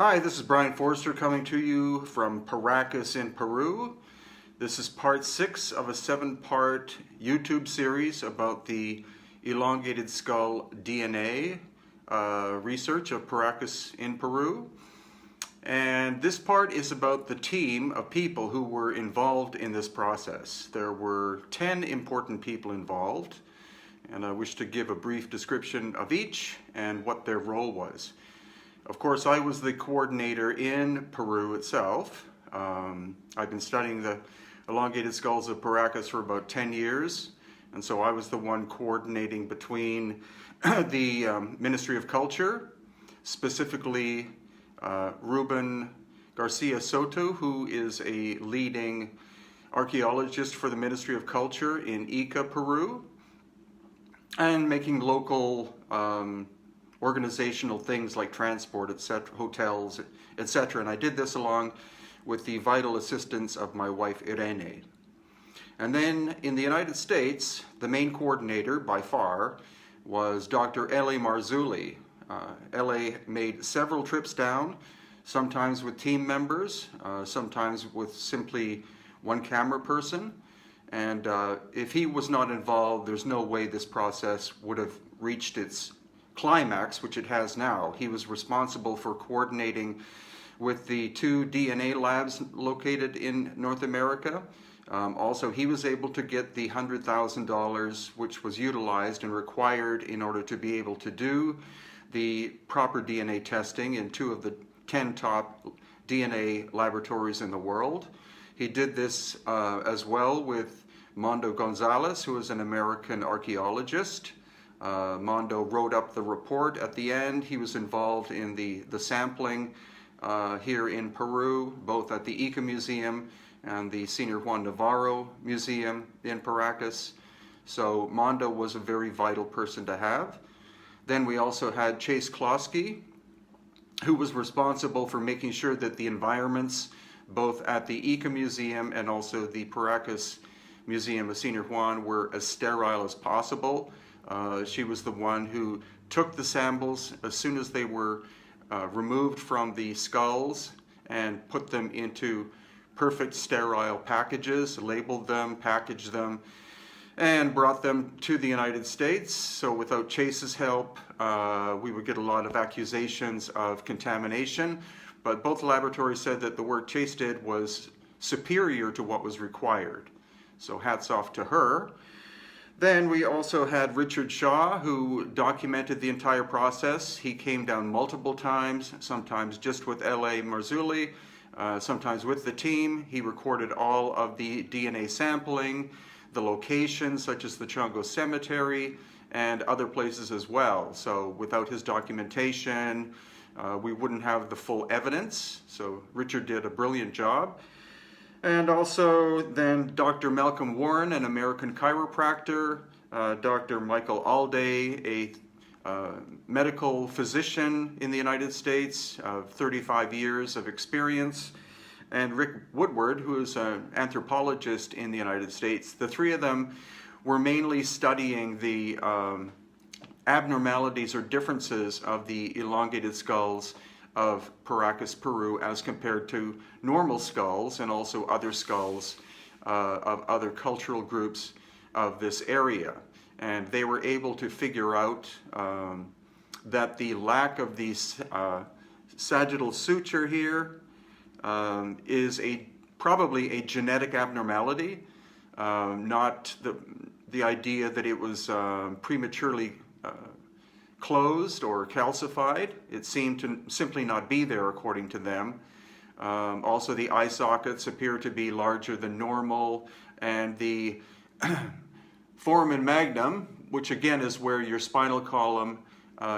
Hi, this is Brian Forster coming to you from Paracas in Peru. This is part 6 of a 7-part YouTube series about the elongated skull DNA research of Paracas in Peru. And this part is about the team of people who were involved in this process. There were 10 important people involved, and I wish to give a brief description of each and what their role was. Of course, I was the coordinator in Peru itself. I've been studying the elongated skulls of Paracas for about 10 years, and so I was the one coordinating between the Ministry of Culture, specifically Ruben Garcia Soto, who is a leading archaeologist for the Ministry of Culture in Ica, Peru, and making local organizational things like transport, etc., hotels, etc. And I did this along with the vital assistance of my wife Irene. And then in the United States, the main coordinator by far was Dr. L.A. Marzulli. L.A. made several trips down, sometimes with team members, sometimes with simply one camera person. And if he was not involved, there's no way this process would have reached its climax, which it has now. He was responsible for coordinating with the 2 DNA labs located in North America. Also, he was able to get the $100,000 which was utilized and required in order to be able to do the proper DNA testing in 2 of the 10 top DNA laboratories in the world. He did this as well with Mondo Gonzalez, who is an American archaeologist. Mondo wrote up the report at the end. He was involved in the sampling here in Peru, both at the Ica Museum and the Senior Juan Navarro Museum in Paracas. So Mondo was a very vital person to have. Then we also had Chase Klosky, who was responsible for making sure that the environments, both at the Ica Museum and also the Paracas Museum of Senior Juan, were as sterile as possible. She was the one who took the samples as soon as they were removed from the skulls and put them into perfect sterile packages, labeled them, packaged them, and brought them to the United States. So without Chase's help, we would get a lot of accusations of contamination, but both laboratories said that the work Chase did was superior to what was required. So hats off to her. Then we also had Richard Shaw, who documented the entire process. He came down multiple times, sometimes just with L.A. Marzulli, sometimes with the team. He recorded all of the DNA sampling, the locations such as the Chongo Cemetery, and other places as well. So without his documentation, we wouldn't have the full evidence. So Richard did a brilliant job. And also then Dr. Malcolm Warren, an American chiropractor, Dr. Michael Alday, a medical physician in the United States of 35 years of experience, and Rick Woodward, who is an anthropologist in the United States. The 3 of them were mainly studying the abnormalities or differences of the elongated skulls of Paracas, Peru, as compared to normal skulls and also other skulls of other cultural groups of this area. And they were able to figure out that the lack of the sagittal suture here is probably a genetic abnormality, not the idea that it was prematurely closed or calcified. It seemed to simply not be there according to them. Also, the eye sockets appear to be larger than normal, and the foramen magnum, which again is where your spinal column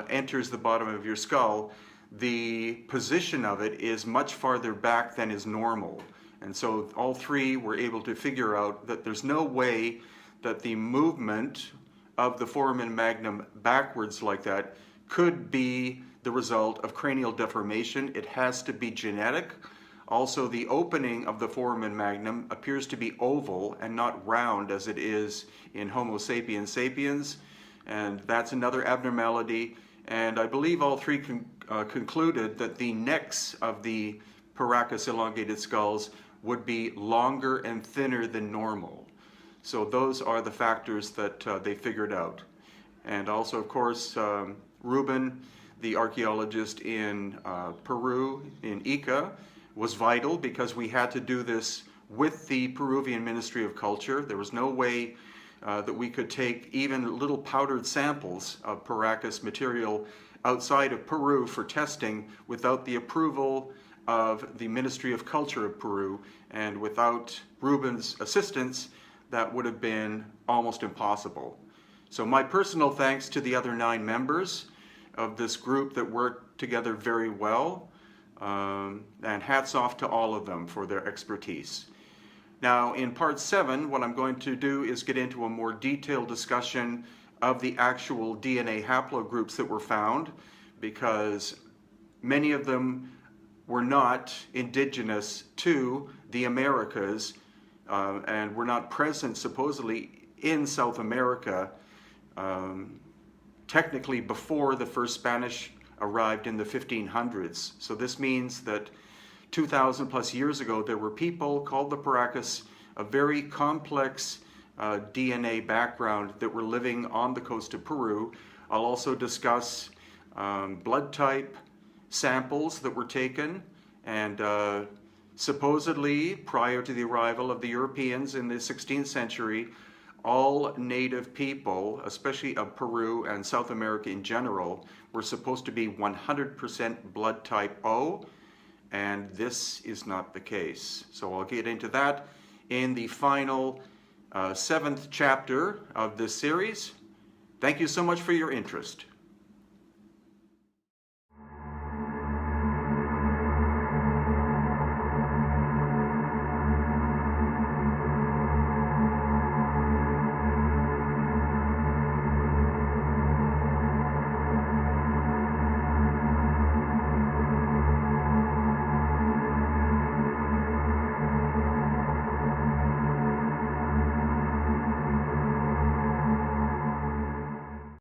enters the bottom of your skull, the position of it is much farther back than is normal. And so all 3 were able to figure out that there's no way that the movement of the foramen magnum backwards like that could be the result of cranial deformation. It has to be genetic. Also, the opening of the foramen magnum appears to be oval and not round as it is in Homo sapiens sapiens, and that's another abnormality. And I believe all 3 concluded that the necks of the Paracas elongated skulls would be longer and thinner than normal. So those are the factors that they figured out. And also, of course, Ruben, the archaeologist in Peru, in Ica, was vital because we had to do this with the Peruvian Ministry of Culture. There was no way that we could take even little powdered samples of Paracas material outside of Peru for testing without the approval of the Ministry of Culture of Peru, and without Ruben's assistance, that would have been almost impossible. So my personal thanks to the other 9 members of this group that worked together very well, and hats off to all of them for their expertise. Now, in part 7, what I'm going to do is get into a more detailed discussion of the actual DNA haplogroups that were found, because many of them were not indigenous to the Americas and were not present supposedly in South America technically before the first Spanish arrived in the 1500s. So this means that 2,000 plus years ago there were people called the Paracas, a very complex DNA background, that were living on the coast of Peru. I'll also discuss blood type samples that were taken, and supposedly prior to the arrival of the Europeans in the 16th century, all native people, especially of Peru and South America in general, were supposed to be 100% blood type O, and this is not the case. So I'll get into that in the final 7th chapter of this series. Thank you so much for your interest.